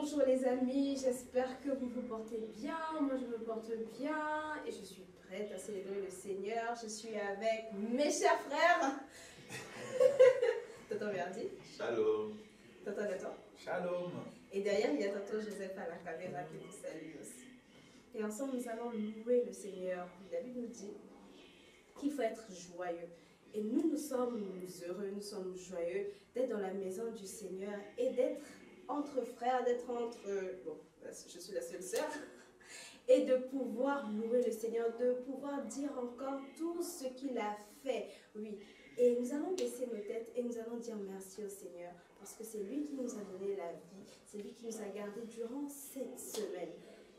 Bonjour les amis, j'espère que vous vous portez bien. Moi je me porte bien et je suis prête à célébrer le Seigneur. Je suis avec mes chers frères. Tonton Verdi. Shalom. Tonton Nathan. Shalom. Et derrière il y a Tonton Joseph à la caméra qui vous salue aussi. Et ensemble nous allons louer le Seigneur. David nous dit qu'il faut être joyeux. Et nous sommes heureux, nous sommes joyeux d'être dans la maison du Seigneur et d'être entre frères, d'être entre... Bon, je suis la seule sœur. Et de pouvoir louer le Seigneur, de pouvoir dire encore tout ce qu'il a fait. Oui. Et nous allons baisser nos têtes et nous allons dire merci au Seigneur. Parce que c'est lui qui nous a donné la vie. C'est lui qui nous a gardés durant cette semaine.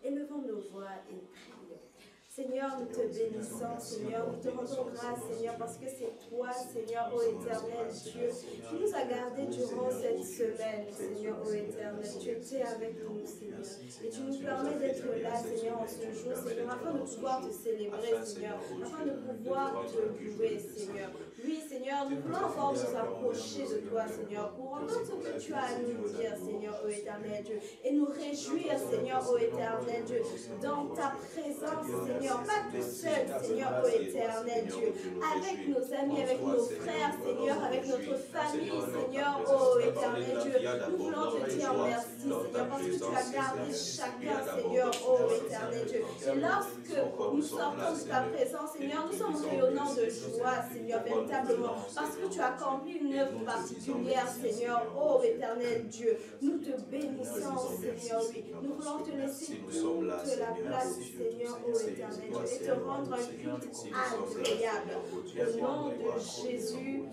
Élevons nos voix et prions. Seigneur, nous te bénissons, Seigneur, nous te rendons grâce, Seigneur, parce que c'est toi, Seigneur, ô éternel Dieu, qui nous a gardés durant cette semaine, Seigneur, ô éternel. Tu étais avec nous, Seigneur, et tu nous permets d'être là, Seigneur, en ce jour, Seigneur, afin de pouvoir te célébrer, Seigneur, afin de pouvoir te louer, Seigneur. Oui, Seigneur, nous voulons encore nous approcher de toi, Seigneur, pour entendre ce que tu as à nous dire, Seigneur, ô éternel Dieu, et nous réjouir, Seigneur, ô éternel Dieu, dans ta présence, Seigneur. Pas tout seul, Seigneur, ô éternel Dieu, avec nos amis, avec nos frères, Seigneur, avec notre famille, Seigneur, ô éternel Dieu. Nous voulons te dire merci, Seigneur, parce que tu as gardé chacun, Seigneur, ô éternel Dieu. Et lorsque nous sortons de ta présence, Seigneur, nous sommes rayonnants de joie, Seigneur, véritablement, parce que tu as accompli une œuvre particulière, Seigneur, ô éternel Dieu. Nous te bénissons, Seigneur, oui. Nous voulons te laisser toute la place, Seigneur, ô éternel. Et te rendre un culte agréable. Au nom de Jésus.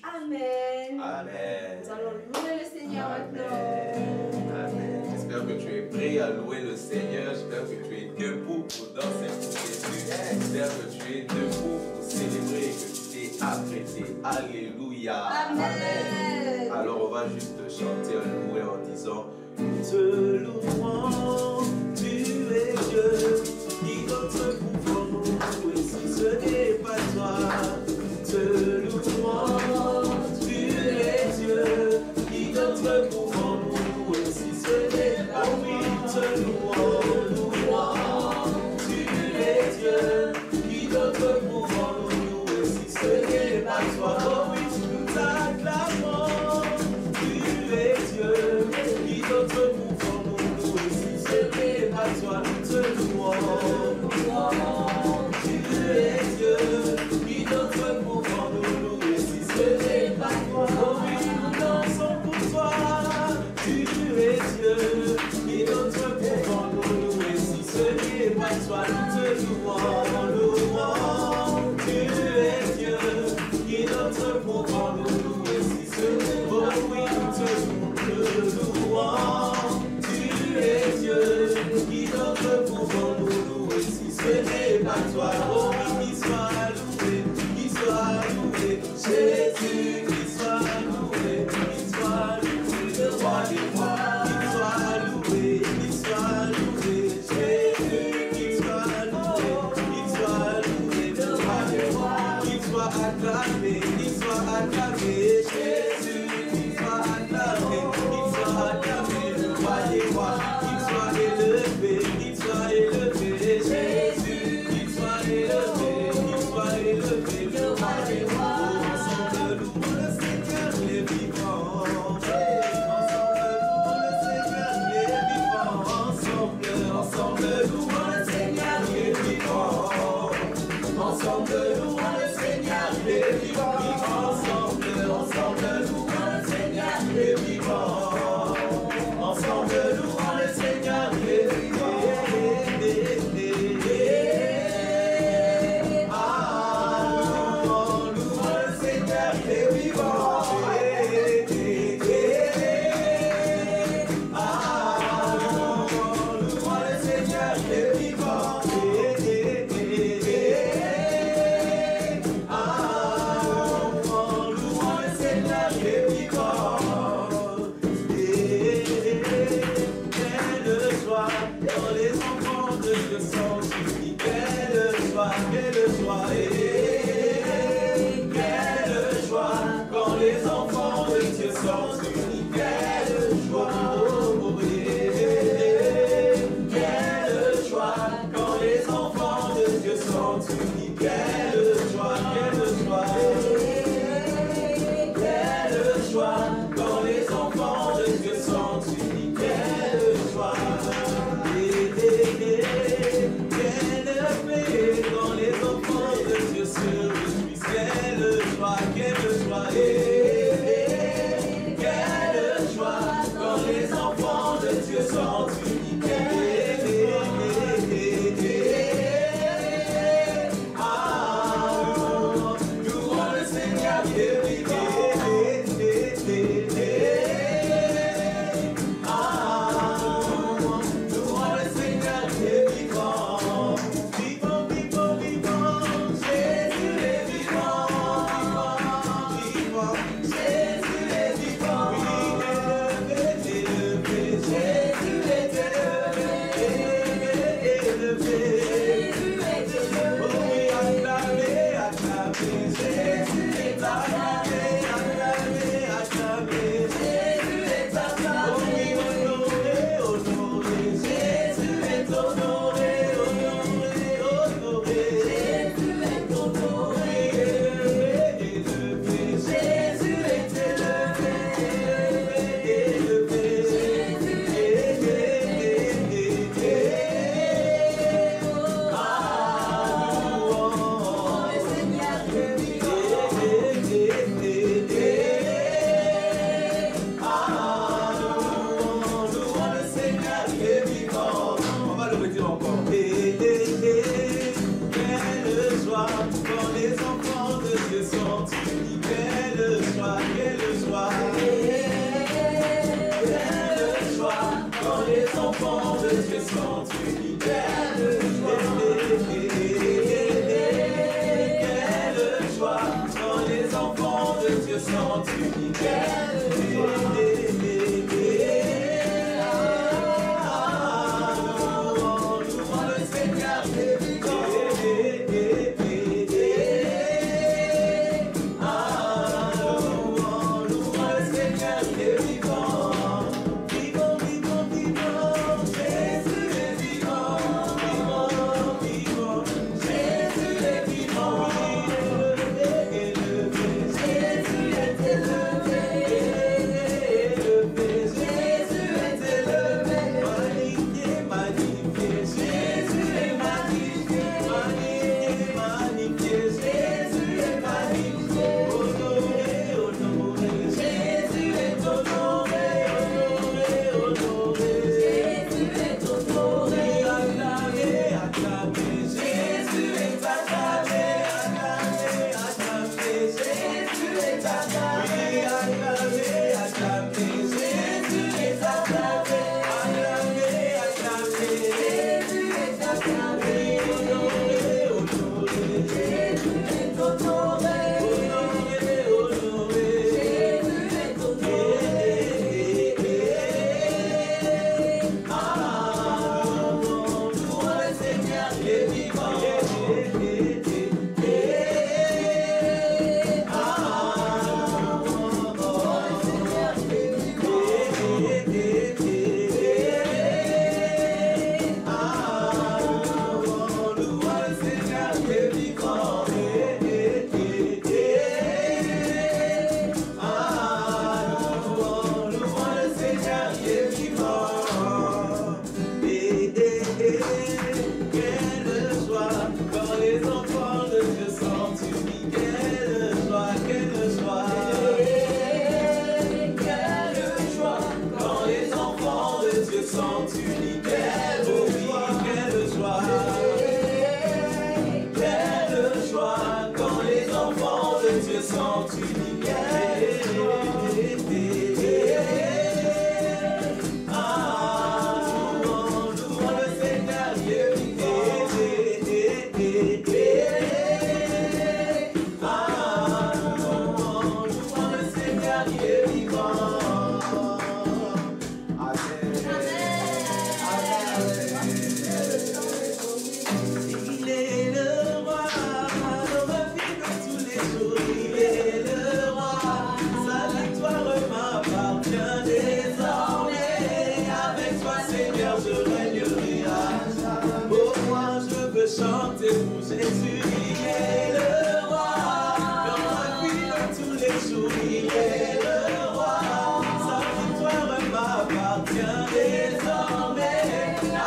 Amen. Amen. Nous allons louer le Seigneur maintenant. Amen. J'espère que tu es prêt à louer le Seigneur. J'espère que tu es debout pour danser pour Jésus. J'espère que tu es debout pour célébrer, que tu t'es apprêté. Alléluia. Amen. Alors on va juste chanter un louer en disant: te louons, tu es Dieu. Qui d'autre pouvons nous louer si ce n'est pas toi? Te louons, tu es Dieu. Qui d'autre pouvons nous louer si ce n'est pas oui? Te louons, tu es Dieu. Qui d'autre pouvons nous louer si ce n'est pas toi? Oh oui, nous t'acclamons, tu es Dieu. Qui d'autre pouvons nous louer si ce n'est pas toi? Te louons. Tu es Dieu, qui d'autre pouvons nous louer si ce n'est pas toi? Oh oui, nous dansons pour toi. Tu es Dieu, qui d'autre pouvons nous louer si ce n'est pas toi? Nous te louons. Tu es Dieu, qui d'autre pouvons nous louer si ce n'est pas toi? Oh oui, nous te louons. Tu es Dieu, qui d'autre pouvons nous louer si ce n'est pas toi? Oh oui, qu'il soit loué, Jésus, qu'il soit loué, le roi des rois, qu'il soit loué, enfants de Dieu sont unis. Quelle joie quand les enfants de Dieu sont unis. Quelle joie. Chanter pour Jésus, il est le roi. Dans ma vie de tous les jours, il est le roi. Sa victoire m'appartient désormais.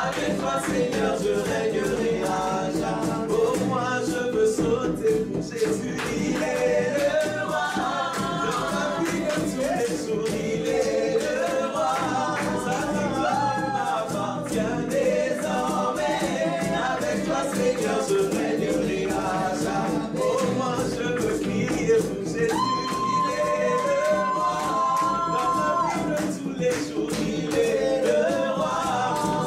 Avec toi, Seigneur, je régnerai à jamais. Oh, moi, je veux sauter pour Jésus, il est le roi. Dans ma vie de tous les jours, il est le roi. Sa victoire m'appartient désormais. Avec toi, Seigneur, je régnerai à jamais. Oh, moi, je veux crier pour Jésus, il est le roi. Dans ma vie de tous les jours, il est le roi.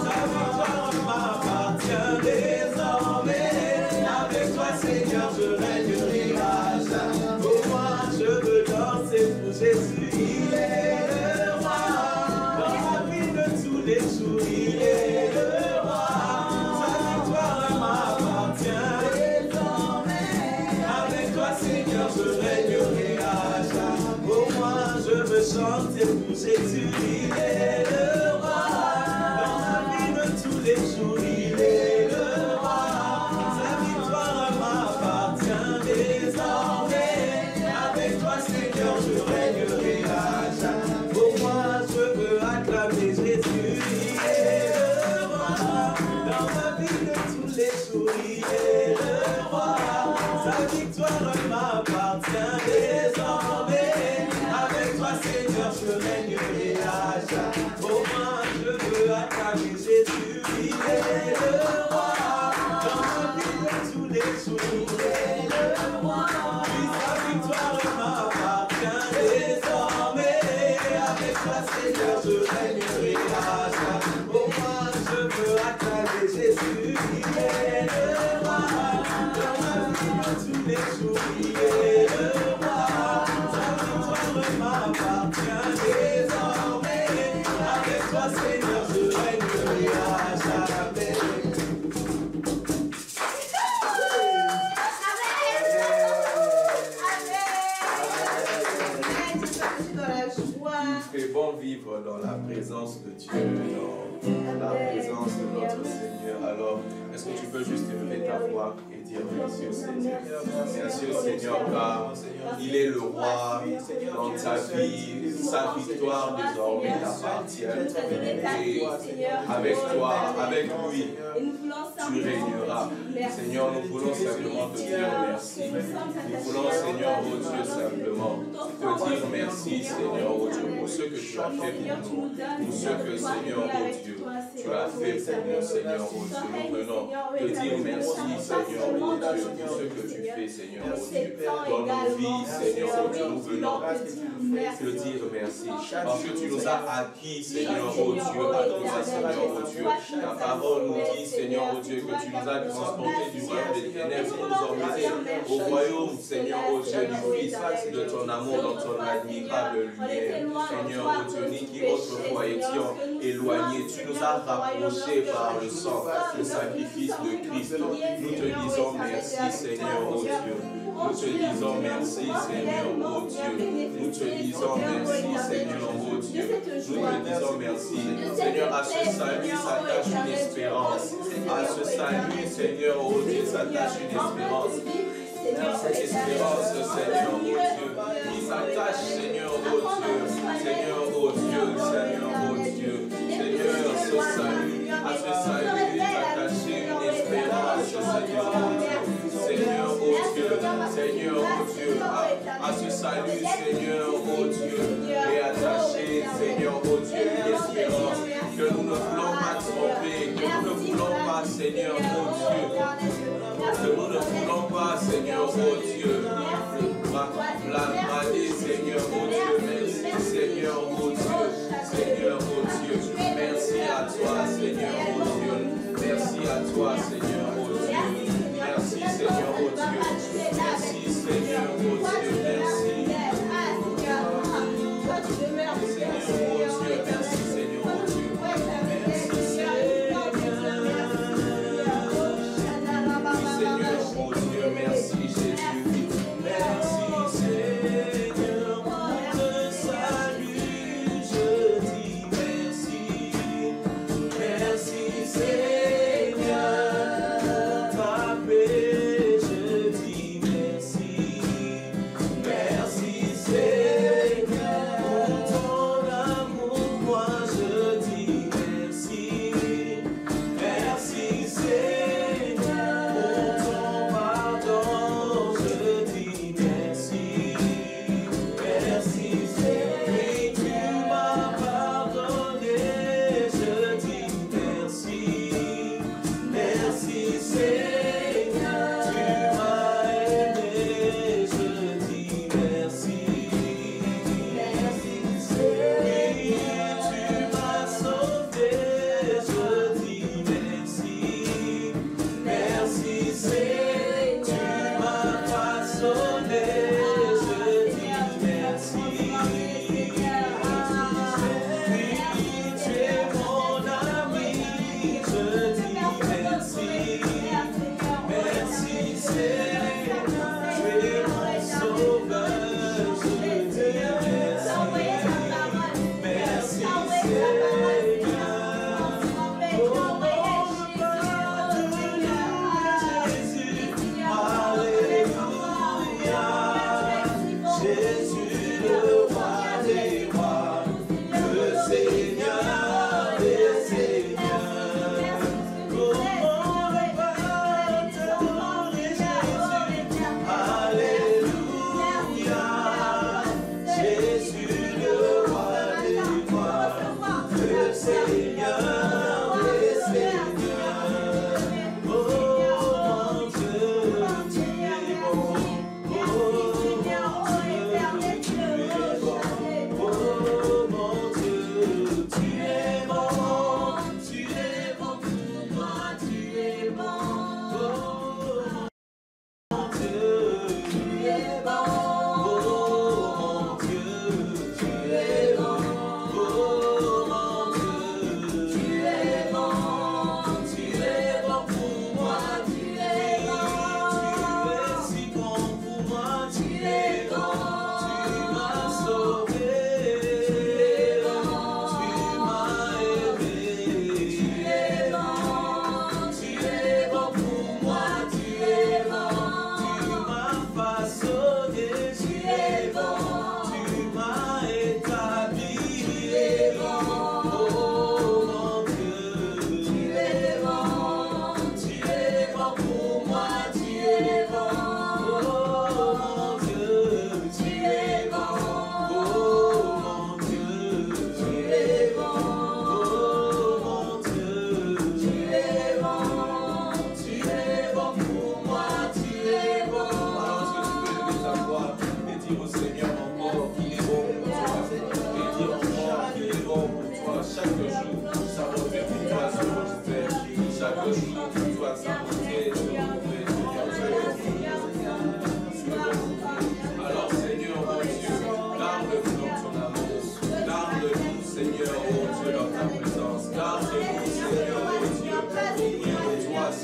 Sa victoire m'appartient désormais. Avec toi, Seigneur, je régnerai à jamais. Oh, moi, je veux danser pour Jésus, il est le roi. Dans ma vie de tous les jours, il est le roi. Chanter pour Jésus, il est le roi. Dans ma vie de tous les jours, il est le roi. Sa victoire m'appartient désormais. Avec toi, Seigneur, je régnerai à jamais. Pour moi, je veux acclamer Jésus, il est le roi. Dans ma vie de tous les jours, il est le roi. Sa victoire m'appartient désormais. Avec toi, Seigneur, je régnerai à jamais. je règnerai à jamais. Il fait bon vivre dans la présence de Dieu, dans la présence de notre Seigneur. Alors, est-ce que tu peux juste élever ta voix et dire merci au Seigneur? Merci au Seigneur car il est le roi dans ta vie. Sa victoire désormais t'appartient. Et avec toi, avec lui, tu régneras. Seigneur, nous voulons simplement te dire merci. Nous voulons, Seigneur, oh Dieu, simplement te dire merci, Seigneur, oh Dieu, pour ce que tu as fait pour nous, pour ce que, Seigneur, oh Dieu, tu as fait pour nous, Seigneur, oh Dieu. Nous venons te dire merci, Seigneur, oh Dieu, pour ce que tu fais, Seigneur, oh Dieu, dans nos vies, Seigneur, oh Dieu. Nous venons te dire merci, parce que tu nous as acquis, Seigneur, oh Dieu, à toi, Seigneur, oh Dieu. Ta parole nous dit, Seigneur, oh Dieu, que tu nous as transportés du royaume des ténèbres pour nous emmener au royaume, Seigneur, oh Dieu, du Fils, de ton amour, dans ton admirable lumière. Seigneur, oh Dieu, ni qui autrefois étions éloignés, tu nous as rapprochés par le sang, le sacrifice de Christ. Nous te disons merci, Seigneur, oh Dieu. Nous te disons merci, Seigneur, oh Dieu. Nous te disons merci, Seigneur, oh Dieu. Nous te disons merci. Seigneur, à ce salut s'attache une espérance. À ce salut, Seigneur, oh Dieu, s'attache une espérance. Cette espérance, Seigneur, oh Dieu, qui s'attache, Seigneur, oh Dieu. Seigneur, oh Dieu, Seigneur, oh Dieu. Seigneur, ce salut, à ce salut est attachée une espérance, Seigneur, oh Dieu. Seigneur, oh Dieu, Seigneur, oh Dieu, à ce salut, Seigneur, oh Dieu, est attaché, Seigneur, oh Dieu, une espérance que nous ne voulons pas tromper, que nous ne voulons pas, Seigneur, oh Dieu, que nous ne voulons pas, Seigneur, oh Dieu, blâmer, Seigneur, oh Dieu, merci, Seigneur, oh Dieu, Seigneur, oh Dieu, merci à toi, Seigneur, oh Dieu, merci à toi, Seigneur, oh Dieu. Merci Seigneur, oh Dieu. Merci Seigneur, oh Dieu. Merci. Merci Seigneur, oh Dieu. Merci Seigneur. Seigneur, oh Dieu, merci Jésus. Merci Seigneur pour le salut. Je dis merci. Merci Seigneur.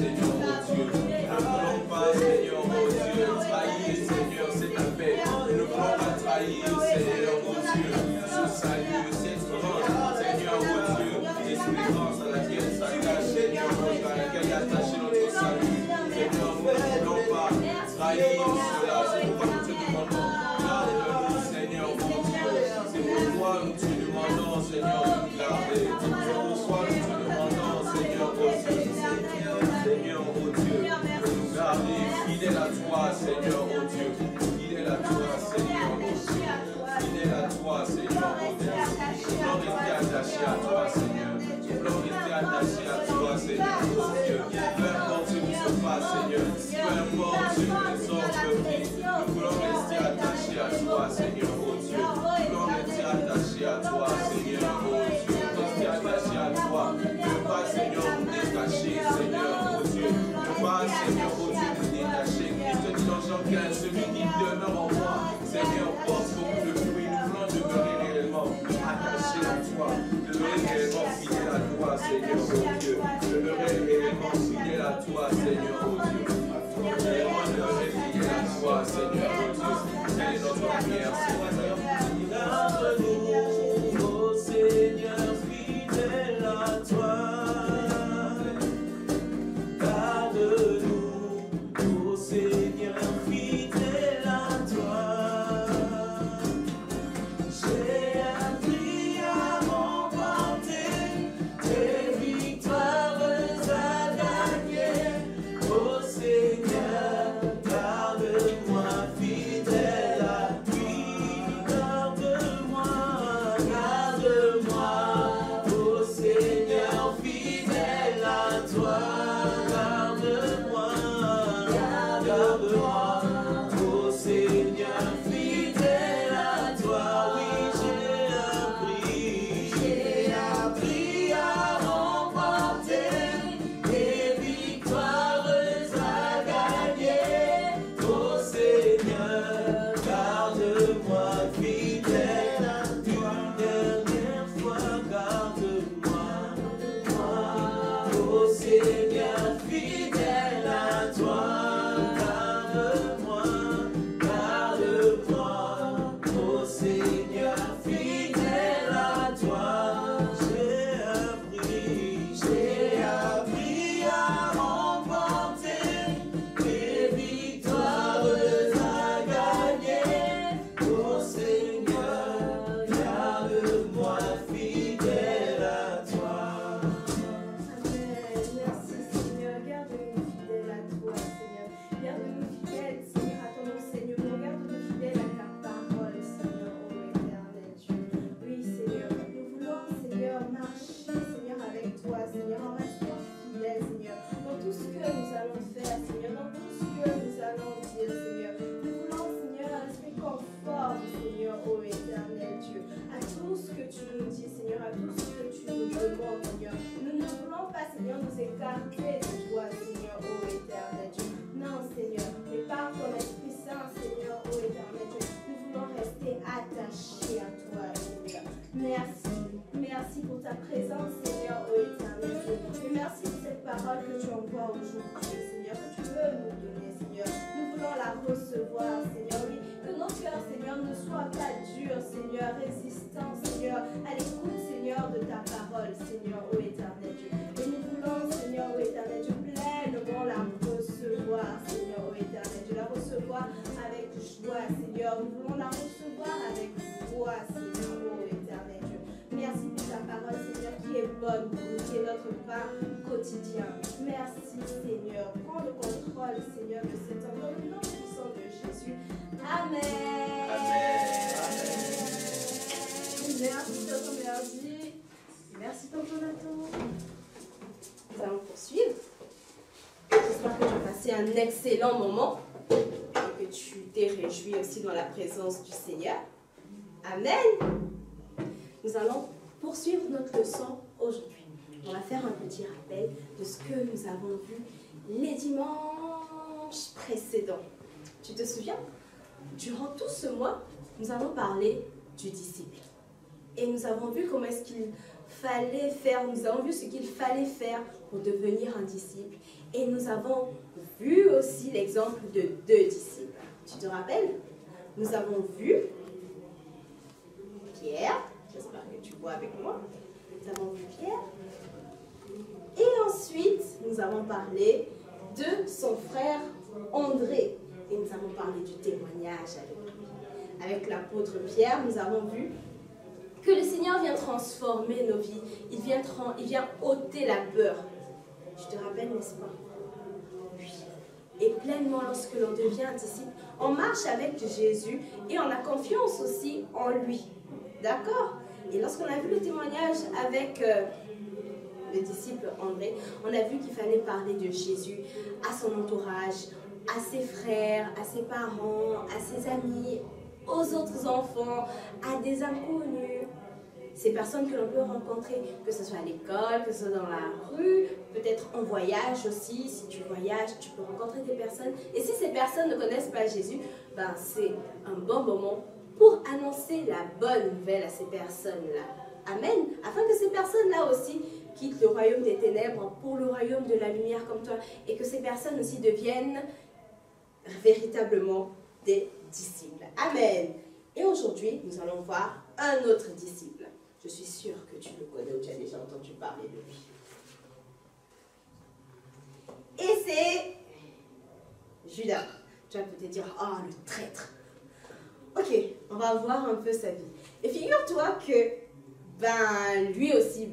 Seigneur, oh Dieu. Ne voulons pas, Seigneur, oh Dieu, trahir, Seigneur, cet appel. Ne voulons pas trahir, Seigneur, oh Dieu, ce salut, cette grâce, Seigneur, oh Dieu, l'espérance à laquelle s'attache, Seigneur, oh Dieu, à laquelle est attaché notre salut. Seigneur, nous ne voulons pas trahir cela. C'est pourquoi nous te demandons, garde-nous, Seigneur, oh Dieu. C'est pourquoi nous te demandons, Seigneur, de nous garder. C'est pourquoi nous te demandons, Seigneur, oh Dieu, Seigneur, oh Dieu, de nous garder fidèles à toi, Seigneur, oh Dieu. Fidèles à toi, Seigneur, oh Dieu. Fidèles à toi, Seigneur, oh Dieu. Nous voulons rester attachés à toi, Seigneur. Nous voulons rester attachés à toi, Seigneur, oh Dieu. Peu importe ce qui se passe, Seigneur. Peu importe ce que les autres vivent. Nous voulons rester attachés à toi, Seigneur, oh Dieu. Nous voulons rester attachés à toi, Seigneur, oh Dieu. Rester attachés à toi. Ne pas, Seigneur, nous détacher, Seigneur, oh Dieu. Ne pas, Seigneur, oh Dieu, nous détacher. Christ dit dans Jean 15, celui qui demeure en moi, Seigneur, porte beaucoup de fruits. Nous voulons demeurer réellement attachés à toi. Demeurer réellement fidèles à toi, Seigneur, oh Dieu. Demeurer réellement fidèles à toi, Seigneur, oh Dieu. Réellement demeurer fidèles à toi, Seigneur, oh Dieu. Telle est notre prière, Seigneur. Garde-nous, oh Seigneur, fidèles à toi. Garde-nous, oh Seigneur, fidèles à toi. J'ai appris à remporter tes victoires à gagner. Oh Seigneur, garde-moi fidèle à lui. Garde-moi, garde-moi. Oh Seigneur, fidèle à toi. Garde-moi, garde-moi. Oh Seigneur, fidèle à toi. Oui, j'ai appris à remporter des victoires à gagner. Oh Seigneur, garde-moi fidèle à toi. Une dernière fois, garde-moi. Oh Seigneur, fidèle à toi. Garde-moi, garde-moi. Oh Seigneur, fidèle à toi. J'ai appris à remporter des victoires à gagner. Oh Seigneur, garde-moi fidèle à toi. Amen. Merci Seigneur, garde-nous fidèles à toi Seigneur. Garde-nous fidèles Seigneur à ton enseignement. Garde-nous fidèles à ta parole Seigneur, ô éternel Dieu. Oui Seigneur, nous voulons Seigneur marcher Seigneur avec toi Seigneur, en restant fidèles Seigneur. Dans tout ce que nous allons faire Seigneur, dans tout ce que nous allons dire Seigneur. Nous voulons Seigneur rester conforme Seigneur, ô éternel Dieu. À tout ce que tu nous dis Seigneur, à tout ce que tu nous demandes Seigneur. Nous ne voulons pas Seigneur nous écarter de toi Seigneur, ô éternel Dieu. Non Seigneur, mais par ton Esprit Saint Seigneur, ô éternel Dieu, nous voulons rester attachés à toi Seigneur. Merci, merci pour ta présence Seigneur, ô éternel Dieu. Et merci pour cette parole que tu envoies aujourd'hui Seigneur, que tu veux nous donner Seigneur. Nous voulons la recevoir Seigneur, oui. Que nos cœurs Seigneur ne soient pas durs Seigneur, résistants Seigneur, à l'écoute Seigneur de ta parole Seigneur, ô éternel Dieu. Et nous voulons Seigneur, ô éternel Dieu, pleinement la recevoir Seigneur, ô éternel Dieu, la recevoir avec joie Seigneur. Nous voulons la recevoir avec foi Seigneur, ô éternel Dieu. Merci pour ta parole Seigneur qui est bonne pour nous, qui est notre pain quotidien. Merci Seigneur. Prends le contrôle Seigneur de cet temps dans le nom puissant de Jésus. Amen. Merci Tonton Merdi. Merci Tonton Jonathan. Nous allons poursuivre. J'espère que tu as passé un excellent moment et que tu t'es réjoui aussi dans la présence du Seigneur. Amen. Nous allons poursuivre notre leçon aujourd'hui. On va faire un petit rappel de ce que nous avons vu les dimanches précédents. Tu te souviens? Durant tout ce mois, nous avons parlé du disciple. Et nous avons vu comment est-ce qu'il fallait faire, nous avons vu ce qu'il fallait faire pour devenir un disciple. Et nous avons vu aussi l'exemple de 2 disciples. Tu te rappelles? Nous avons vu Pierre, j'espère que tu vois avec moi. Nous avons vu Pierre. Et ensuite, nous avons parlé de son frère André. Et nous avons parlé du témoignage avec lui. Avec l'apôtre Pierre, nous avons vu que le Seigneur vient transformer nos vies. Il vient ôter la peur. Tu te rappelles, n'est-ce pas? Oui. Et pleinement, lorsque l'on devient un disciple, on marche avec Jésus et on a confiance aussi en lui. D'accord? Et lorsqu'on a vu le témoignage avec le disciple André, on a vu qu'il fallait parler de Jésus à son entourage, à ses frères, à ses parents, à ses amis, aux autres enfants, à des inconnus. Ces personnes que l'on peut rencontrer, que ce soit à l'école, que ce soit dans la rue, peut-être en voyage aussi. Si tu voyages, tu peux rencontrer des personnes. Et si ces personnes ne connaissent pas Jésus, ben c'est un bon moment pour annoncer la bonne nouvelle à ces personnes-là. Amen. Afin que ces personnes-là aussi quittent le royaume des ténèbres pour le royaume de la lumière comme toi. Et que ces personnes aussi deviennent véritablement des disciples. Amen. Et aujourd'hui, nous allons voir un autre disciple. Je suis sûre que tu le connais ou tu as déjà entendu parler de lui. Et c'est Judas. Tu vas peut-être dire, oh, le traître. Ok, on va voir un peu sa vie. Et figure-toi que lui aussi,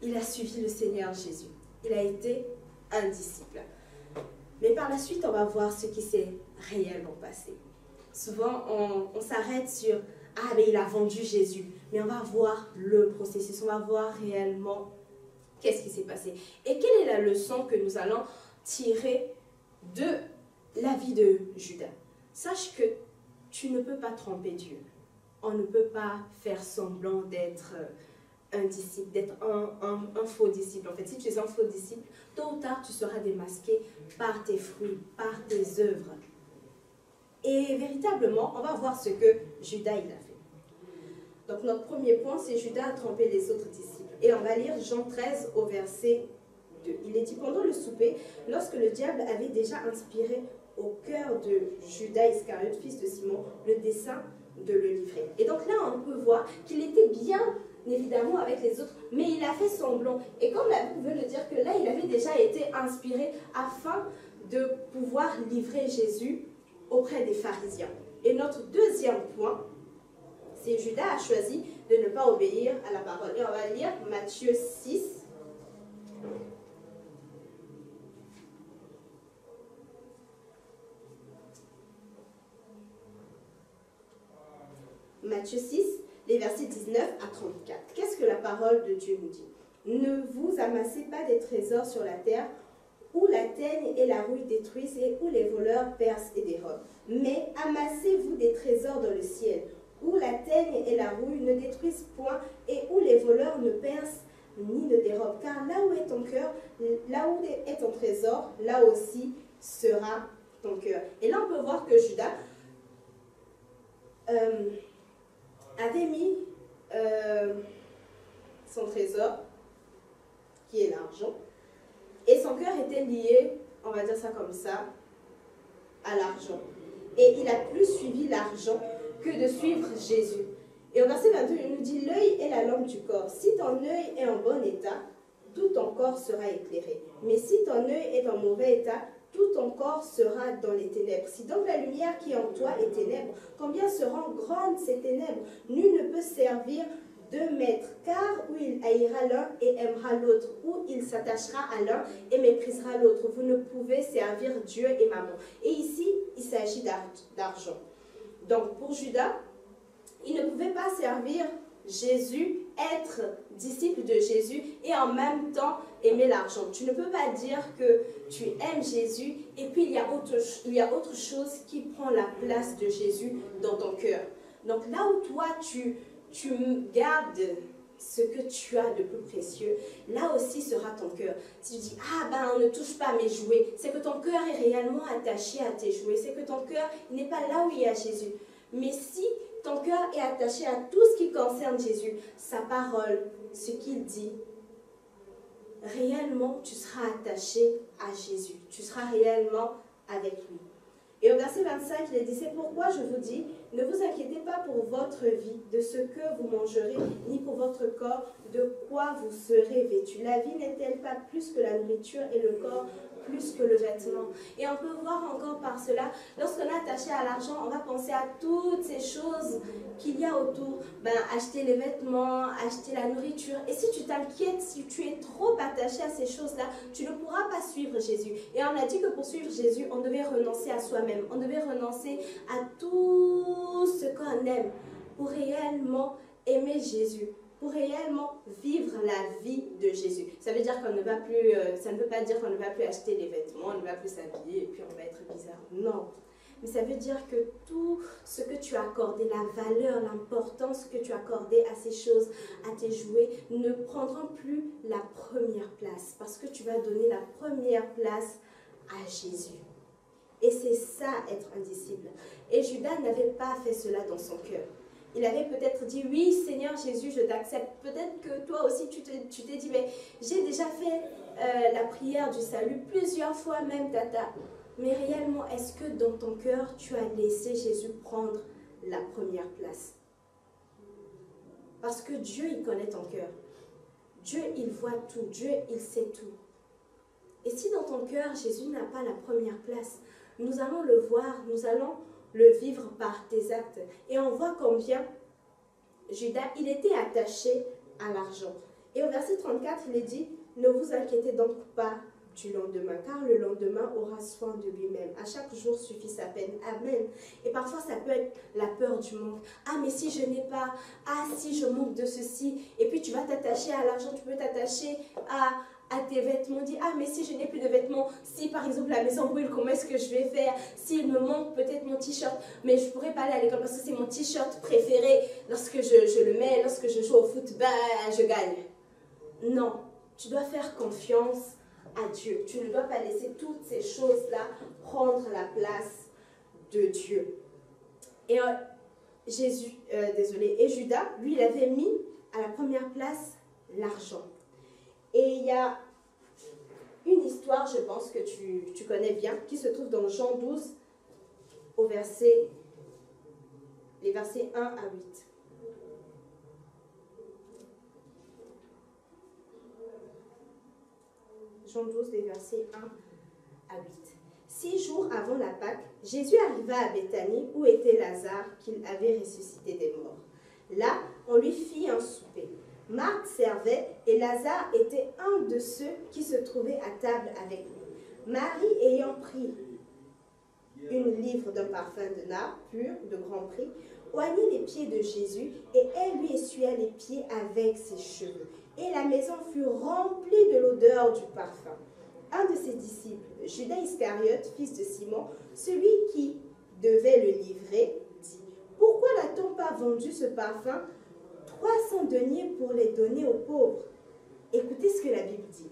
il a suivi le Seigneur Jésus. Il a été un disciple. Mais par la suite, on va voir ce qui s'est réellement passé. Souvent, on s'arrête sur « Ah, mais il a vendu Jésus ». Mais on va voir le processus, on va voir réellement qu'est-ce qui s'est passé. Et quelle est la leçon que nous allons tirer de la vie de Judas? Sache que tu ne peux pas tromper Dieu. On ne peut pas faire semblant d'être un disciple, d'être un faux disciple. En fait, si tu es un faux disciple, tôt ou tard, tu seras démasqué par tes fruits, par tes œuvres. Et véritablement, on va voir ce que Judas il a fait. Donc notre premier point, c'est Judas a trompé les autres disciples. Et on va lire Jean 13 au verset 2. Il est dit, pendant le souper, lorsque le diable avait déjà inspiré au cœur de Judas Iscariote, fils de Simon, le dessein de le livrer. Et donc là, on peut voir qu'il était bien évidemment avec les autres, mais il a fait semblant. Et comme la Bible veut le dire que là, il avait déjà été inspiré afin de pouvoir livrer Jésus auprès des pharisiens. Et notre deuxième point, c'est Judas a choisi de ne pas obéir à la parole. Et on va lire Matthieu 6. Matthieu 6, les versets 19 à 34. Qu'est-ce que la parole de Dieu nous dit? Ne vous amassez pas des trésors sur la terre, où la teigne et la rouille détruisent et où les voleurs percent et dérobent. Mais amassez-vous des trésors dans le ciel, où la teigne et la rouille ne détruisent point et où les voleurs ne percent ni ne dérobent. Car là où est ton cœur, là où est ton trésor, là aussi sera ton cœur. Et là on peut voir que Judas avait mis son trésor, qui est l'argent, et son cœur était lié, on va dire ça comme ça, à l'argent. Et il a plus suivi l'argent que de suivre Jésus. Et au verset 22, il nous dit, l'œil est la lampe du corps. Si ton œil est en bon état, tout ton corps sera éclairé. Mais si ton œil est en mauvais état, tout ton corps sera dans les ténèbres. Si donc la lumière qui est en toi est ténèbres, combien seront grandes ces ténèbres? Nul ne peut servir deux maîtres, car où il haïra l'un et aimera l'autre, ou il s'attachera à l'un et méprisera l'autre. Vous ne pouvez servir Dieu et mammon. Et ici, il s'agit d'argent. Donc pour Judas, il ne pouvait pas servir Jésus, être disciple de Jésus et en même temps aimer l'argent. Tu ne peux pas dire que tu aimes Jésus et puis il y a autre chose qui prend la place de Jésus dans ton cœur. Donc là où toi tu gardes ce que tu as de plus précieux, là aussi sera ton cœur. Si tu dis, ah ben on ne touche pas à mes jouets, c'est que ton cœur est réellement attaché à tes jouets, c'est que ton cœur n'est pas là où il y a Jésus. Mais si ton cœur est attaché à tout ce qui concerne Jésus, sa parole, ce qu'il dit, réellement, tu seras attaché à Jésus. Tu seras réellement avec lui. Et au verset 25, il est dit, c'est pourquoi je vous dis, ne vous inquiétez pas pour votre vie, de ce que vous mangerez, ni pour votre corps, de quoi vous serez vêtus. La vie n'est-elle pas plus que la nourriture et le corps plus que le vêtement? Et on peut voir encore par cela, lorsqu'on est attaché à l'argent, on va penser à toutes ces choses qu'il y a autour. Acheter les vêtements, acheter la nourriture. Et si tu t'inquiètes, si tu es trop attaché à ces choses-là, tu ne pourras pas suivre Jésus. Et on a dit que pour suivre Jésus, on devait renoncer à soi-même. On devait renoncer à tout ce qu'on aime pour réellement aimer Jésus, pour réellement vivre la vie de Jésus. Ça veut dire qu'on ne va plus, ça ne veut pas dire qu'on ne va plus acheter les vêtements, on ne va plus s'habiller et puis on va être bizarre. Non. Mais ça veut dire que tout ce que tu as accordé, la valeur, l'importance que tu as accordé à ces choses, à tes jouets, ne prendront plus la première place. Parce que tu vas donner la première place à Jésus. Et c'est ça, être un disciple. Et Judas n'avait pas fait cela dans son cœur. Il avait peut-être dit, oui, Seigneur Jésus, je t'accepte. Peut-être que toi aussi, tu t'es dit, mais j'ai déjà fait la prière du salut plusieurs fois même, Tata. Mais réellement, est-ce que dans ton cœur, tu as laissé Jésus prendre la première place? Parce que Dieu, il connaît ton cœur. Dieu, il voit tout. Dieu, il sait tout. Et si dans ton cœur, Jésus n'a pas la première place, nous allons le voir, nous allons le vivre par tes actes. Et on voit combien Judas, il était attaché à l'argent. Et au verset 34, il est dit, ne vous inquiétez donc pas du lendemain, car le lendemain aura soin de lui-même. À chaque jour suffit sa peine. Amen. Et parfois, ça peut être la peur du manque. Ah, mais si je n'ai pas, ah, si je manque de ceci, et puis tu vas t'attacher à l'argent, tu peux t'attacher à tes vêtements, dis, ah, mais si je n'ai plus de vêtements, si par exemple la maison brûle, comment est-ce que je vais faire? S'il me manque peut-être mon t-shirt, mais je ne pourrais pas aller à l'école parce que c'est mon t-shirt préféré. Lorsque je le mets, lorsque je joue au foot, je gagne. Non, tu dois faire confiance à Dieu. Tu ne dois pas laisser toutes ces choses-là prendre la place de Dieu. Et et Judas, lui, il avait mis à la première place l'argent. Et il y a une histoire, je pense que tu connais bien, qui se trouve dans Jean 12, les versets 1 à 8. Jean 12, les versets 1 à 8. 6 jours avant la Pâque, Jésus arriva à Béthanie, où était Lazare, qu'il avait ressuscité des morts. Là, on lui fit un souper. Marthe servait et Lazare était un de ceux qui se trouvaient à table avec lui. Marie, ayant pris une livre d'un parfum de nard pur, de grand prix, oignit les pieds de Jésus et elle lui essuya les pieds avec ses cheveux. Et la maison fut remplie de l'odeur du parfum. Un de ses disciples, Judas Iscariote, fils de Simon, celui qui devait le livrer, dit, « Pourquoi n'a-t-on pas vendu ce parfum 300 deniers pour les donner aux pauvres ?» Écoutez ce que la Bible dit.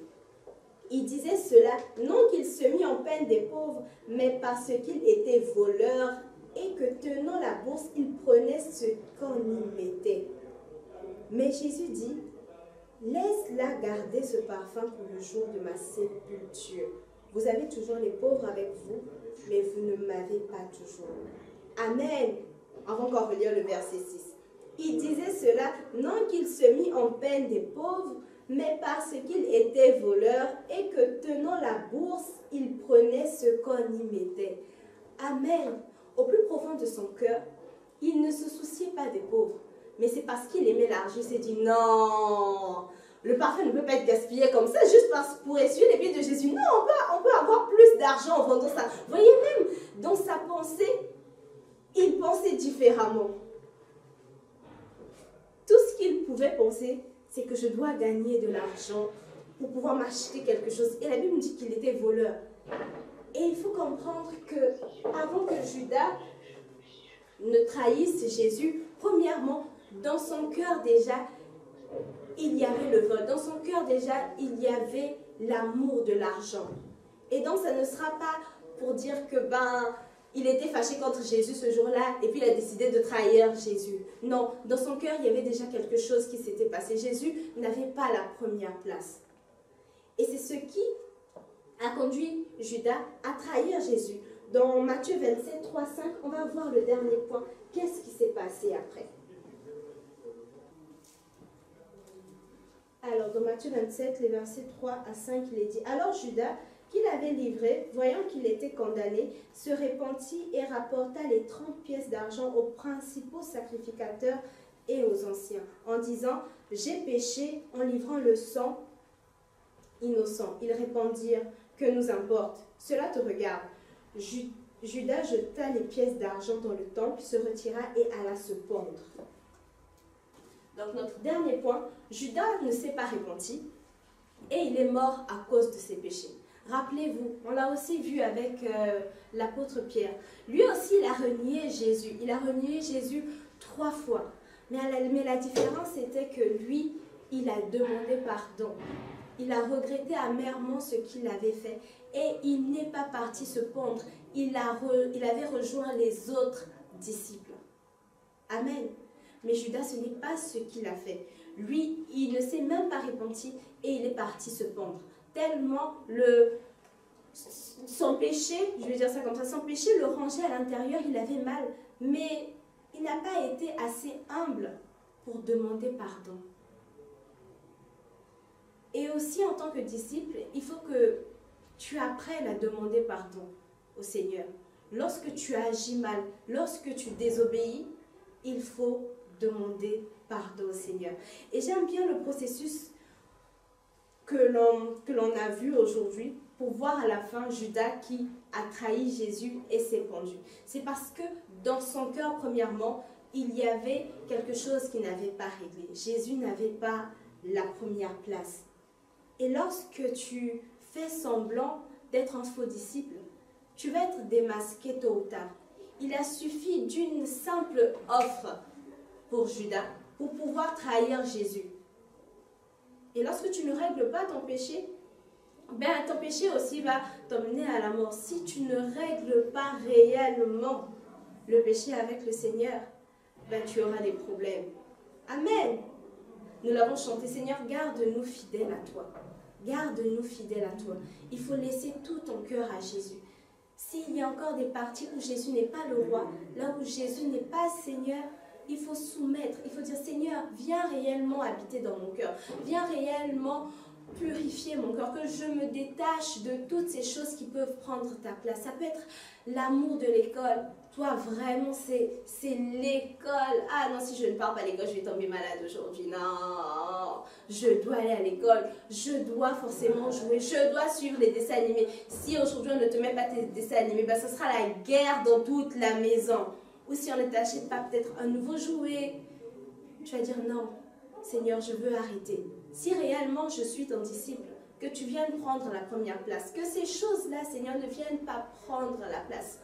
Il disait cela, non qu'il se mit en peine des pauvres, mais parce qu'il était voleur et que tenant la bourse, il prenait ce qu'on y mettait. Mais Jésus dit, « Laisse-la garder ce parfum pour le jour de ma sépulture. Vous avez toujours les pauvres avec vous, mais vous ne m'avez pas toujours. » Amen. On va encore relire le verset 6. Il disait cela, non qu'il se mit en peine des pauvres, mais parce qu'il était voleur et que tenant la bourse, il prenait ce qu'on y mettait. Amen. Au plus profond de son cœur, il ne se souciait pas des pauvres. Mais c'est parce qu'il aimait l'argent, il s'est dit non, le parfum ne peut pas être gaspillé comme ça, juste pour essuyer les pieds de Jésus. Non, on peut avoir plus d'argent en vendant ça. Vous voyez, même dans sa pensée, il pensait différemment. Tout ce qu'il pouvait penser, c'est que je dois gagner de l'argent pour pouvoir m'acheter quelque chose. Et la Bible dit qu'il était voleur. Et il faut comprendre que avant que Judas ne trahisse Jésus, premièrement, dans son cœur déjà, il y avait le vol. Dans son cœur déjà, il y avait l'amour de l'argent. Et donc, ça ne sera pas pour dire que il était fâché contre Jésus ce jour-là et puis il a décidé de trahir Jésus. Non, dans son cœur, il y avait déjà quelque chose qui s'était passé. Jésus n'avait pas la première place. Et c'est ce qui a conduit Judas à trahir Jésus. Dans Matthieu 27, 3, 5, on va voir le dernier point. Qu'est-ce qui s'est passé après? Alors, dans Matthieu 27, les versets 3 à 5, il est dit « Alors Judas, qui l'avait livré, voyant qu'il était condamné, se repentit et rapporta les 30 pièces d'argent aux principaux sacrificateurs et aux anciens, en disant « J'ai péché en livrant le sang innocent. » Ils répondirent « Que nous importe? Cela te regarde. » Judas jeta les pièces d'argent dans le temple, se retira et alla se pendre. Donc notre dernier point, Judas ne s'est pas repenti et il est mort à cause de ses péchés. Rappelez-vous, on l'a aussi vu avec l'apôtre Pierre. Lui aussi, il a renié Jésus. Il a renié Jésus 3 fois. Mais la différence était que lui, il a demandé pardon. Il a regretté amèrement ce qu'il avait fait. Et il n'est pas parti se pendre. Il avait rejoint les autres disciples. Amen. Mais Judas, ce n'est pas ce qu'il a fait. Lui, il ne s'est même pas repenti et il est parti se pendre. Tellement son péché, je vais dire ça comme ça, son péché le rangeait à l'intérieur, il avait mal. Mais il n'a pas été assez humble pour demander pardon. Et aussi en tant que disciple, il faut que tu apprennes à demander pardon au Seigneur. Lorsque tu agis mal, lorsque tu désobéis, il faut demander pardon au Seigneur. Et j'aime bien le processus que l'on a vu aujourd'hui pour voir à la fin Judas qui a trahi Jésus et s'est pendu. C'est parce que dans son cœur, premièrement, il y avait quelque chose qui n'avait pas réglé. Jésus n'avait pas la première place. Et lorsque tu fais semblant d'être un faux disciple, tu vas être démasqué tôt ou tard. Il a suffi d'une simple offre pour Judas pour pouvoir trahir Jésus. Et lorsque tu ne règles pas ton péché, ton péché aussi va t'emmener à la mort. Si tu ne règles pas réellement le péché avec le Seigneur, tu auras des problèmes. Amen. Nous l'avons chanté, Seigneur, garde-nous fidèles à toi. Garde-nous fidèles à toi. Il faut laisser tout ton cœur à Jésus. S'il y a encore des parties où Jésus n'est pas le roi, là où Jésus n'est pas Seigneur, il faut soumettre, il faut dire Seigneur, viens réellement habiter dans mon cœur, viens réellement purifier mon cœur, que je me détache de toutes ces choses qui peuvent prendre ta place. Ça peut être l'amour de l'école. Toi, vraiment, c'est l'école. Ah non, si je ne pars pas à l'école, je vais tomber malade aujourd'hui. Non, je dois aller à l'école. Je dois forcément jouer. Je dois suivre les dessins animés. Si aujourd'hui, on ne te met pas tes dessins animés, ce sera la guerre dans toute la maison. Ou si on ne t'achète pas peut-être un nouveau jouet, tu vas dire non, Seigneur, je veux arrêter. Si réellement je suis ton disciple, que tu viennes prendre la première place, que ces choses-là, Seigneur, ne viennent pas prendre la place.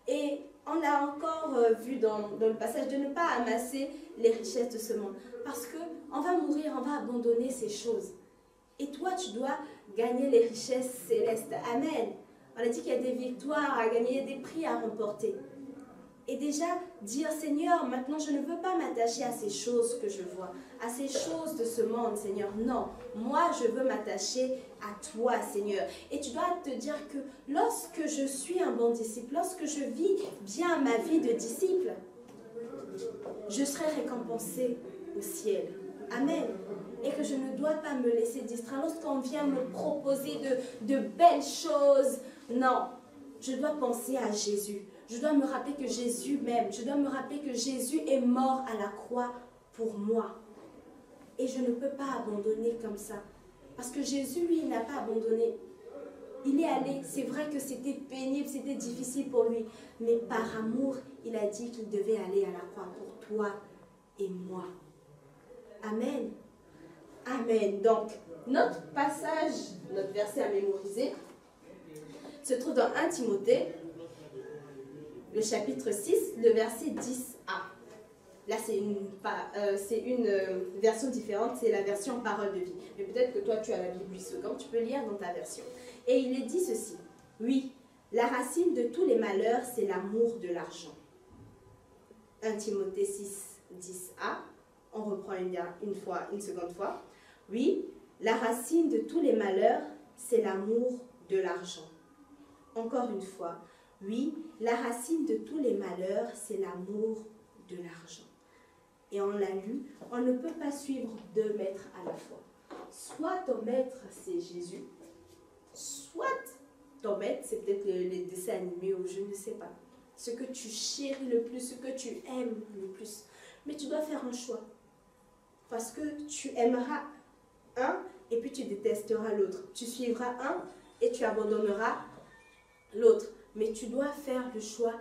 Et on a encore vu dans le passage de ne pas amasser les richesses de ce monde. Parce qu'on va mourir, on va abandonner ces choses. Et toi, tu dois gagner les richesses célestes. Amen. On a dit qu'il y a des victoires à gagner, des prix à remporter. Et déjà, dire, Seigneur, maintenant je ne veux pas m'attacher à ces choses que je vois, à ces choses de ce monde, Seigneur. Non, moi je veux m'attacher à toi, Seigneur. Et tu dois te dire que lorsque je suis un bon disciple, lorsque je vis bien ma vie de disciple, je serai récompensé au ciel. Amen. Et que je ne dois pas me laisser distraire. Lorsqu'on vient me proposer de belles choses, non, je dois penser à Jésus. Je dois me rappeler que Jésus m'aime. Je dois me rappeler que Jésus est mort à la croix pour moi. Et je ne peux pas abandonner comme ça. Parce que Jésus, lui, il n'a pas abandonné. Il est allé. C'est vrai que c'était pénible, c'était difficile pour lui. Mais par amour, il a dit qu'il devait aller à la croix pour toi et moi. Amen. Amen. Donc, notre passage, notre verset à mémoriser, se trouve dans 1 Timothée, le chapitre 6, le verset 10a. Là, c'est une version différente, c'est la version parole de vie. Mais peut-être que toi, tu as la Bible seconde, tu peux lire dans ta version. Et il est dit ceci. Oui, La racine de tous les malheurs, c'est l'amour de l'argent. 1 Timothée 6, 10a. On reprend une seconde fois. Oui, la racine de tous les malheurs, c'est l'amour de l'argent. Encore une fois. Oui, la racine de tous les malheurs, c'est l'amour de l'argent. Et on l'a lu, on ne peut pas suivre deux maîtres à la fois. Soit ton maître, c'est Jésus, soit ton maître, c'est peut-être les dessins animés ou je ne sais pas. Ce que tu chéris le plus, ce que tu aimes le plus. Mais tu dois faire un choix. Parce que tu aimeras un et puis tu détesteras l'autre. Tu suivras un et tu abandonneras l'autre. Mais tu dois faire le choix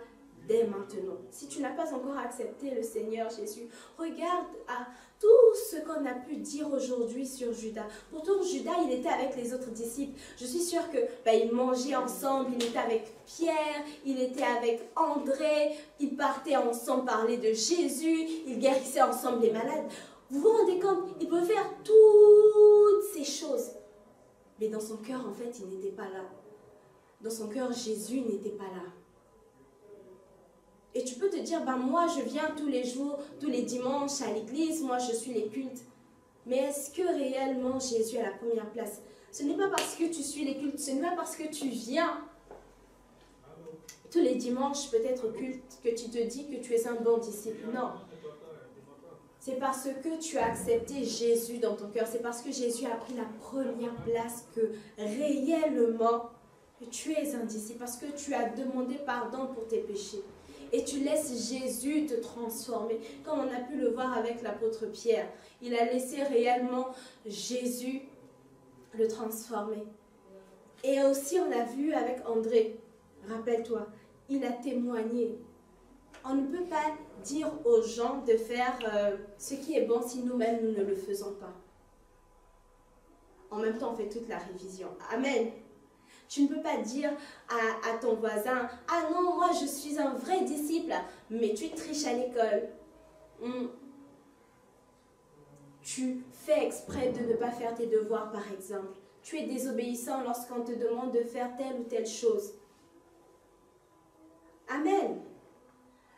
dès maintenant. Si tu n'as pas encore accepté le Seigneur Jésus, regarde à tout ce qu'on a pu dire aujourd'hui sur Judas. Pourtant, Judas, il était avec les autres disciples. Je suis sûre que ils mangeaient ensemble, il était avec Pierre, il était avec André, ils partaient ensemble parler de Jésus, ils guérissaient ensemble les malades. Vous vous rendez compte, il peut faire toutes ces choses. Mais dans son cœur, en fait, il n'était pas là. Dans son cœur, Jésus n'était pas là. Et tu peux te dire, moi je viens tous les jours, tous les dimanches à l'église, moi je suis les cultes. Mais est-ce que réellement Jésus est à la première place? Ce n'est pas parce que tu suis les cultes, ce n'est pas parce que tu viens tous les dimanches peut-être au culte que tu te dis que tu es un bon disciple. Non. C'est parce que tu as accepté Jésus dans ton cœur. C'est parce que Jésus a pris la première place que réellement tu es un disciple. Parce que tu as demandé pardon pour tes péchés. Et tu laisses Jésus te transformer. Comme on a pu le voir avec l'apôtre Pierre. Il a laissé réellement Jésus le transformer. Et aussi on l'a vu avec André. Rappelle-toi, il a témoigné. On ne peut pas dire aux gens de faire ce qui est bon si nous-mêmes nous ne le faisons pas. En même temps, on fait toute la révision. Amen. Tu ne peux pas dire à ton voisin, « Ah non, moi je suis un vrai disciple, mais tu triches à l'école. Tu fais exprès de ne pas faire tes devoirs, par exemple. Tu es désobéissant lorsqu'on te demande de faire telle ou telle chose. » Amen.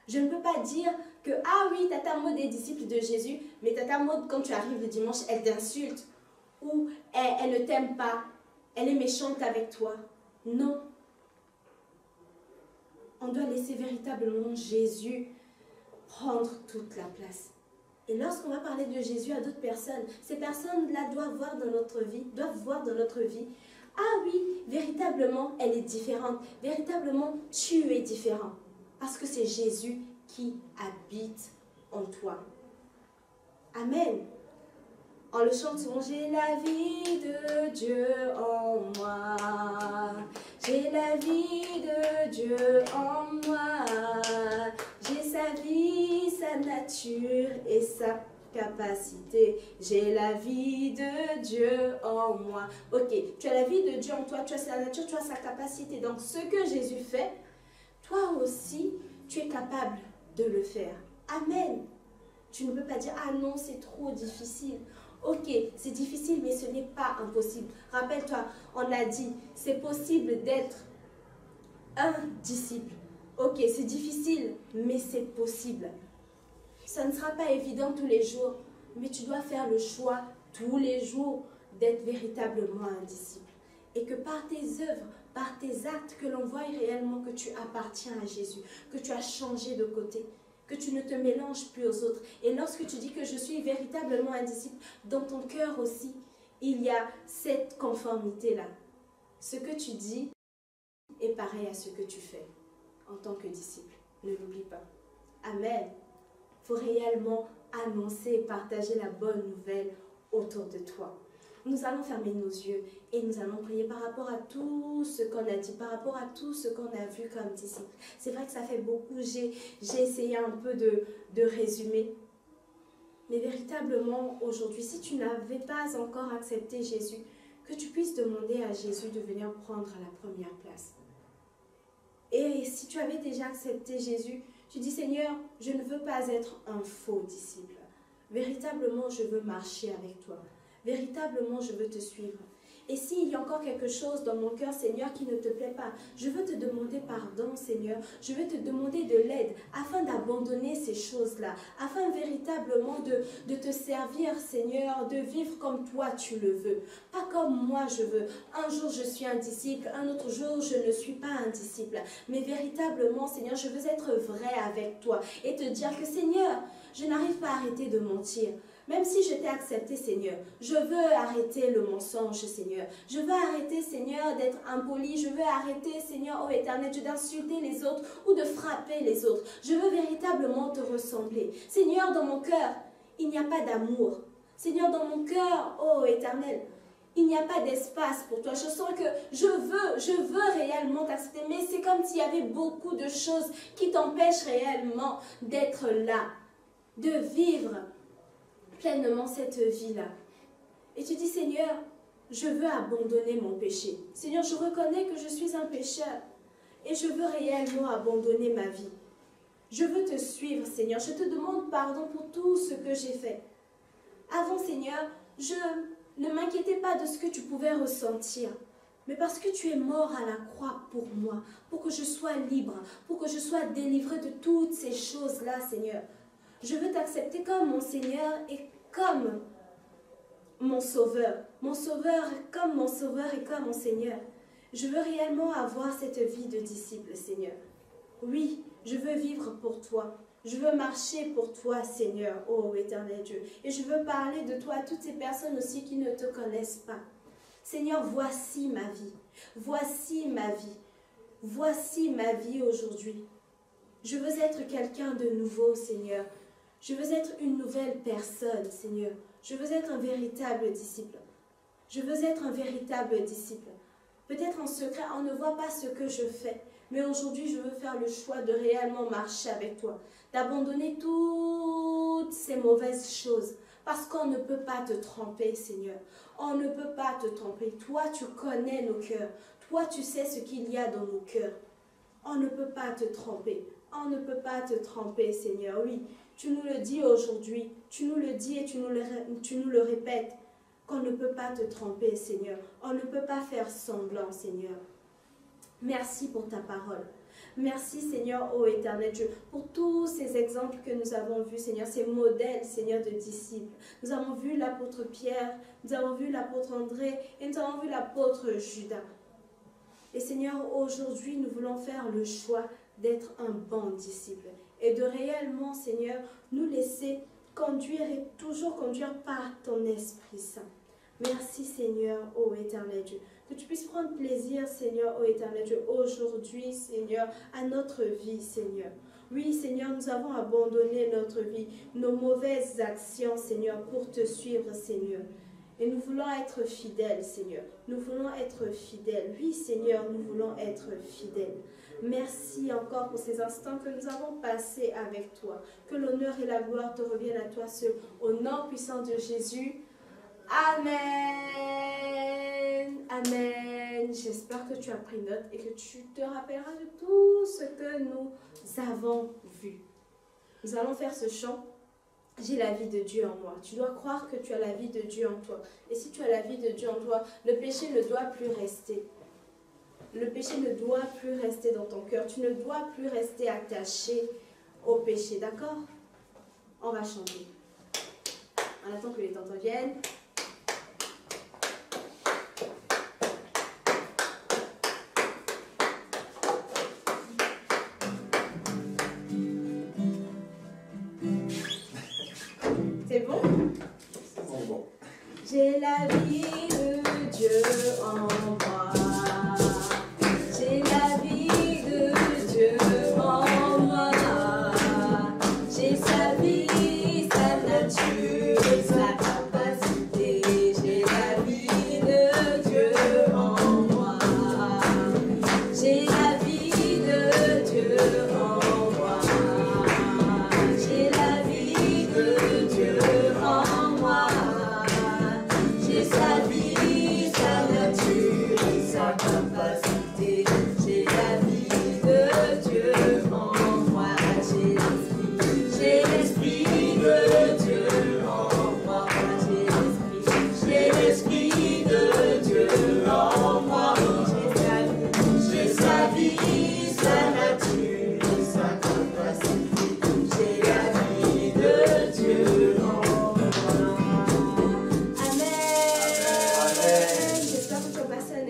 Je ne peux pas dire que, ah oui, Tata Maud est disciple de Jésus, mais Tata Maud, quand tu arrives le dimanche, elle t'insulte. Ou elle ne t'aime pas. Elle est méchante avec toi. Non. On doit laisser véritablement Jésus prendre toute la place. Et lorsqu'on va parler de Jésus à d'autres personnes, ces personnes-là doivent voir dans notre vie, ah oui, véritablement, elle est différente. Véritablement, tu es différent. Parce que c'est Jésus qui habite en toi. Amen. On le chante souvent, j'ai la vie de Dieu en moi. J'ai la vie de Dieu en moi. J'ai sa vie, sa nature et sa capacité. J'ai la vie de Dieu en moi. Ok, tu as la vie de Dieu en toi, tu as sa nature, tu as sa capacité. Donc ce que Jésus fait, toi aussi, tu es capable de le faire. Amen. Tu ne peux pas dire, ah non, c'est trop difficile. Ok, c'est difficile, mais ce n'est pas impossible. Rappelle-toi, on a dit, c'est possible d'être un disciple. Ok, c'est difficile, mais c'est possible. Ça ne sera pas évident tous les jours, mais tu dois faire le choix tous les jours d'être véritablement un disciple. Et que par tes œuvres, par tes actes, que l'on voie réellement que tu appartiens à Jésus, que tu as changé de côté, que tu ne te mélanges plus aux autres. Et lorsque tu dis que je suis véritablement un disciple, dans ton cœur aussi, il y a cette conformité-là. Ce que tu dis est pareil à ce que tu fais en tant que disciple. Ne l'oublie pas. Amen. Il faut réellement annoncer et partager la bonne nouvelle autour de toi. Nous allons fermer nos yeux et nous allons prier par rapport à tout ce qu'on a dit, par rapport à tout ce qu'on a vu comme disciples. C'est vrai que ça fait beaucoup, j'ai essayé un peu de résumer. Mais véritablement, aujourd'hui, si tu n'avais pas encore accepté Jésus, que tu puisses demander à Jésus de venir prendre la première place. Et si tu avais déjà accepté Jésus, tu dis, Seigneur, je ne veux pas être un faux disciple. Véritablement, je veux marcher avec toi. Véritablement, je veux te suivre. Et s'il y a encore quelque chose dans mon cœur, Seigneur, qui ne te plaît pas, je veux te demander pardon, Seigneur. Je veux te demander de l'aide afin d'abandonner ces choses-là, afin véritablement de te servir, Seigneur, de vivre comme toi tu le veux, pas comme moi je veux. Un jour je suis un disciple, un autre jour je ne suis pas un disciple. Mais véritablement, Seigneur, je veux être vrai avec toi et te dire que, Seigneur, je n'arrive pas à arrêter de mentir. Même si je t'ai accepté, Seigneur, je veux arrêter le mensonge, Seigneur. Je veux arrêter, Seigneur, d'être impoli. Je veux arrêter, Seigneur, ô Éternel Dieu, d'insulter les autres ou de frapper les autres. Je veux véritablement te ressembler. Seigneur, dans mon cœur, il n'y a pas d'amour. Seigneur, dans mon cœur, ô Éternel, il n'y a pas d'espace pour toi. Je sens que je veux réellement t'accepter, mais c'est comme s'il y avait beaucoup de choses qui t'empêchent réellement d'être là, de vivre pleinement cette vie-là. Et tu dis, Seigneur, je veux abandonner mon péché. Seigneur, je reconnais que je suis un pécheur et je veux réellement abandonner ma vie. Je veux te suivre, Seigneur. Je te demande pardon pour tout ce que j'ai fait. Avant, Seigneur, je ne m'inquiétais pas de ce que tu pouvais ressentir, mais parce que tu es mort à la croix pour moi, pour que je sois libre, pour que je sois délivré de toutes ces choses-là, Seigneur. Je veux t'accepter comme mon Seigneur et comme mon Sauveur. Mon Sauveur comme mon Sauveur et comme mon Seigneur. Je veux réellement avoir cette vie de disciple, Seigneur. Oui, je veux vivre pour toi. Je veux marcher pour toi, Seigneur, ô Éternel Dieu. Et je veux parler de toi à toutes ces personnes aussi qui ne te connaissent pas. Seigneur, voici ma vie. Voici ma vie. Voici ma vie aujourd'hui. Je veux être quelqu'un de nouveau, Seigneur. Je veux être une nouvelle personne, Seigneur. Je veux être un véritable disciple. Je veux être un véritable disciple. Peut-être en secret, on ne voit pas ce que je fais. Mais aujourd'hui, je veux faire le choix de réellement marcher avec toi. D'abandonner toutes ces mauvaises choses. Parce qu'on ne peut pas te tromper, Seigneur. On ne peut pas te tromper. Toi, tu connais nos cœurs. Toi, tu sais ce qu'il y a dans nos cœurs. On ne peut pas te tromper. On ne peut pas te tromper, Seigneur. Oui, tu nous le dis aujourd'hui. Tu nous le dis et tu nous le répètes. Qu'on ne peut pas te tromper, Seigneur. On ne peut pas faire semblant, Seigneur. Merci pour ta parole. Merci, Seigneur, ô Éternel Dieu, pour tous ces exemples que nous avons vus, Seigneur, ces modèles, Seigneur, de disciples. Nous avons vu l'apôtre Pierre, nous avons vu l'apôtre André et nous avons vu l'apôtre Judas. Et Seigneur, aujourd'hui, nous voulons faire le choix d'être un bon disciple et de réellement, Seigneur, nous laisser conduire et toujours conduire par ton Esprit Saint. Merci, Seigneur, ô Éternel Dieu. Que tu puisses prendre plaisir, Seigneur, ô Éternel Dieu, aujourd'hui, Seigneur, à notre vie, Seigneur. Oui, Seigneur, nous avons abandonné notre vie, nos mauvaises actions, Seigneur, pour te suivre, Seigneur. Et nous voulons être fidèles, Seigneur. Nous voulons être fidèles. Oui, Seigneur, nous voulons être fidèles. Merci encore pour ces instants que nous avons passés avec toi. Que l'honneur et la gloire te reviennent à toi seul. Au nom puissant de Jésus. Amen. Amen. J'espère que tu as pris note et que tu te rappelleras de tout ce que nous avons vu. Nous allons faire ce chant. J'ai la vie de Dieu en moi. Tu dois croire que tu as la vie de Dieu en toi. Et si tu as la vie de Dieu en toi, le péché ne doit plus rester. Le péché ne doit plus rester dans ton cœur. Tu ne dois plus rester attaché au péché. D'accord? On va chanter. On attend que les tantins viennent. C'est bon? C'est bon. J'ai la vie de Dieu en moi. J'ai la vie de Dieu en moi. J'ai sa vie, sa nature et sa capacité.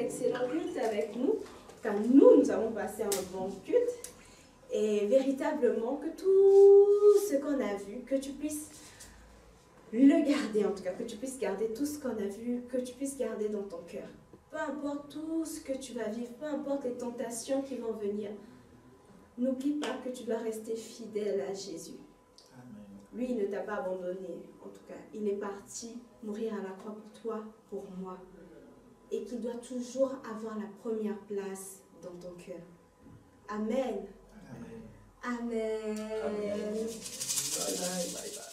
excellent culte avec nous, car nous avons passé un bon culte. Et véritablement, que tout ce qu'on a vu, que tu puisses le garder, en tout cas, que tu puisses garder tout ce qu'on a vu, que tu puisses garder dans ton cœur. Peu importe tout ce que tu vas vivre, peu importe les tentations qui vont venir, n'oublie pas que tu dois rester fidèle à Jésus. Amen. Lui, il ne t'a pas abandonné, en tout cas. Il est parti mourir à la croix pour toi, pour moi. Et qu'il doit toujours avoir la première place dans ton cœur. Amen. Amen. Amen. Amen. Bye bye. Bye bye.